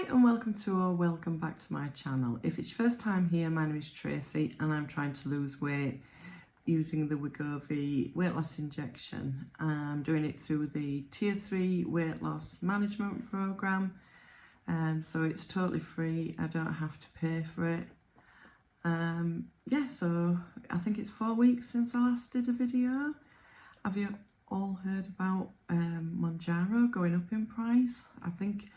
Hi and welcome to or welcome back to my channel. If it's your first time here, my name is Tracy and I'm trying to lose weight using the Wegovy weight loss injection. I'm doing it through the Tier 3 weight loss management program, and so it's totally free. I don't have to pay for it. So I think it's 4 weeks since I last did a video. Have you all heard about Mounjaro going up in price? I think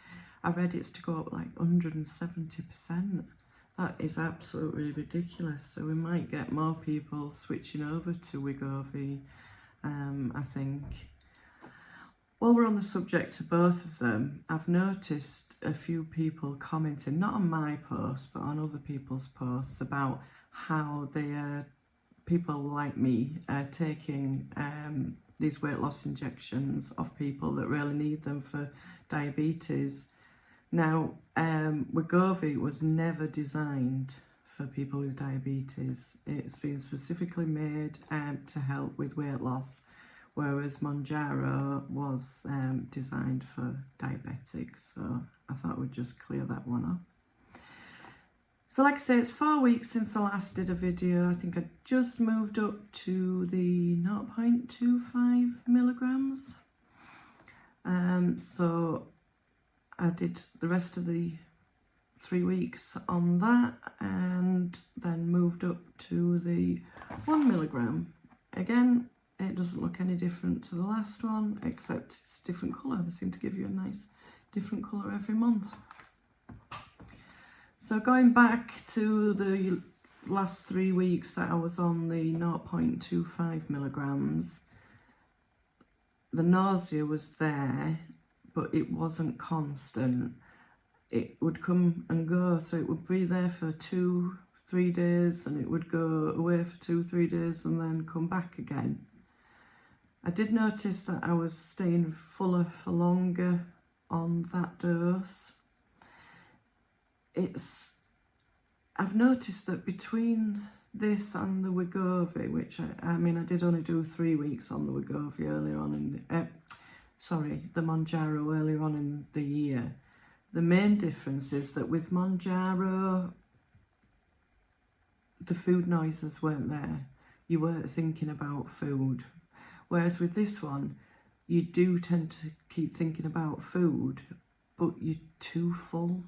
I read it's to go up like 170%. That is absolutely ridiculous. So we might get more people switching over to Wegovy, I think. While we're on the subject of both of them, I've noticed a few people commenting, not on my post, but on other people's posts, about how they are, people like me, are taking these weight loss injections of people that really need them for diabetes. Now, Wegovy was never designed for people with diabetes. It's been specifically made to help with weight loss, whereas Mounjaro was designed for diabetics. So I thought we'd just clear that one up. So like I say, it's 4 weeks since I last did a video. I think I just moved up to the 0.25 milligrams. So I did the rest of the 3 weeks on that and then moved up to the 1 milligram. Again, it doesn't look any different to the last one, except it's a different colour. They seem to give you a nice different colour every month. So going back to the last 3 weeks that I was on the 0.25 milligrams, the nausea was there, but it wasn't constant. It would come and go, so it would be there for 2-3 days and it would go away for 2-3 days and then come back again. I did notice that I was staying fuller for longer on that dose. I've noticed that between this and the Wegovy, which I mean I did only do 3 weeks on the Wegovy earlier on in the Mounjaro earlier on in the year. The main difference is that with Mounjaro, the food noises weren't there. You weren't thinking about food. Whereas with this one, you do tend to keep thinking about food, but you're too full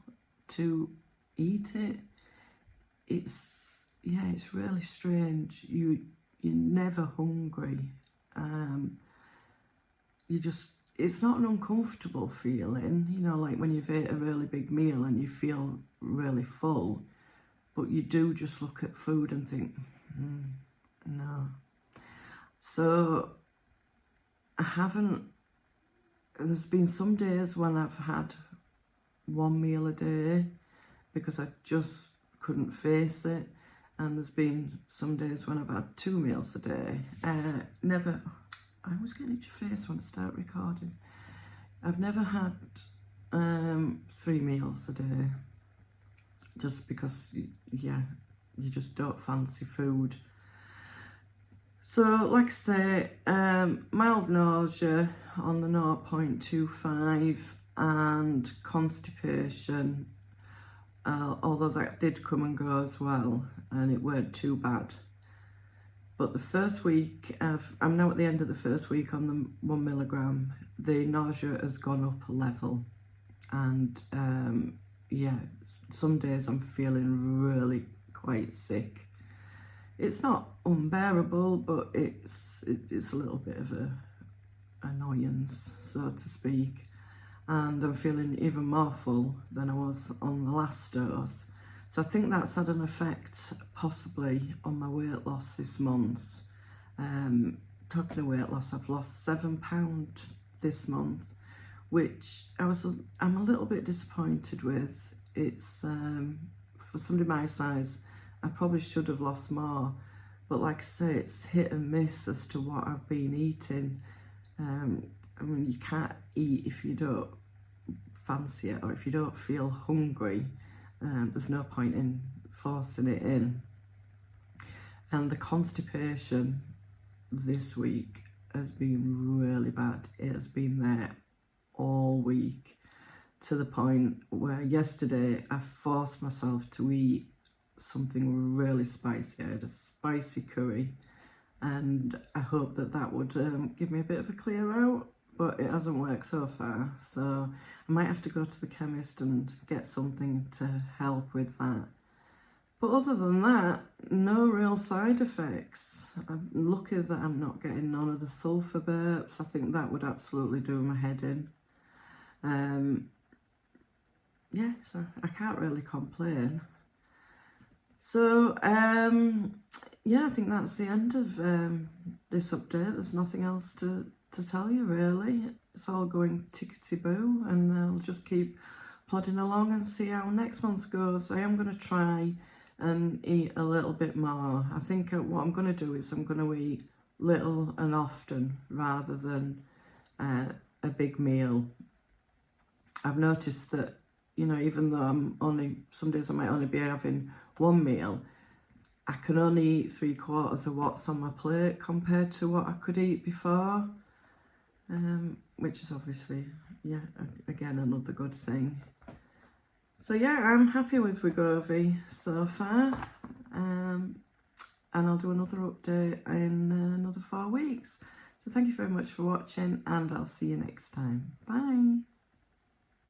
to eat it. It's really strange. You're never hungry. It's not an uncomfortable feeling, you know, like when you've ate a really big meal and you feel really full, but you do just look at food and think, no. So there's been some days when I've had 1 meal a day because I just couldn't face it, and there's been some days when I've had 2 meals a day. I always get an itchy face when I start recording. I've never had 3 meals a day, just because, you just don't fancy food. So, like I say, mild nausea on the 0.25 and constipation, although that did come and go as well, and it weren't too bad. But the first week, I'm now at the end of the first week on the 1 milligram, the nausea has gone up a level. And some days I'm feeling really quite sick. It's not unbearable, but it's a little bit of a annoyance, so to speak. And I'm feeling even more full than I was on the last dose. So I think that's had an effect possibly on my weight loss this month. Talking of weight loss, I've lost 7 pounds this month, which I'm a little bit disappointed with. It's for somebody my size, I probably should have lost more, but like I say, it's hit and miss as to what I've been eating. I mean, you can't eat if you don't fancy it or if you don't feel hungry. There's no point in forcing it in. And the constipation this week has been really bad. It has been there all week. to the point where yesterday I forced myself to eat something really spicy. I had a spicy curry, and I hope that that would give me a bit of a clear out, but it hasn't worked so far, so I might have to go to the chemist and get something to help with that. But other than that, no real side effects. I'm lucky that I'm not getting none of the sulphur burps. I think that would absolutely do my head in. Yeah, so I can't really complain. So, yeah, I think that's the end of this update. There's nothing else to tell you, really. It's all going tickety-boo, and I'll just keep plodding along and see how next month goes. I am going to try and eat a little bit more. I think what I'm going to do is I'm going to eat little and often rather than a big meal. I've noticed that, you know, even though some days I might only be having one meal, I can only eat 3/4 of what's on my plate compared to what I could eat before, which is obviously, yeah, again, another good thing. So yeah, I'm happy with Wegovy so far, and I'll do another update in another 4 weeks. So thank you very much for watching, and I'll see you next time. Bye.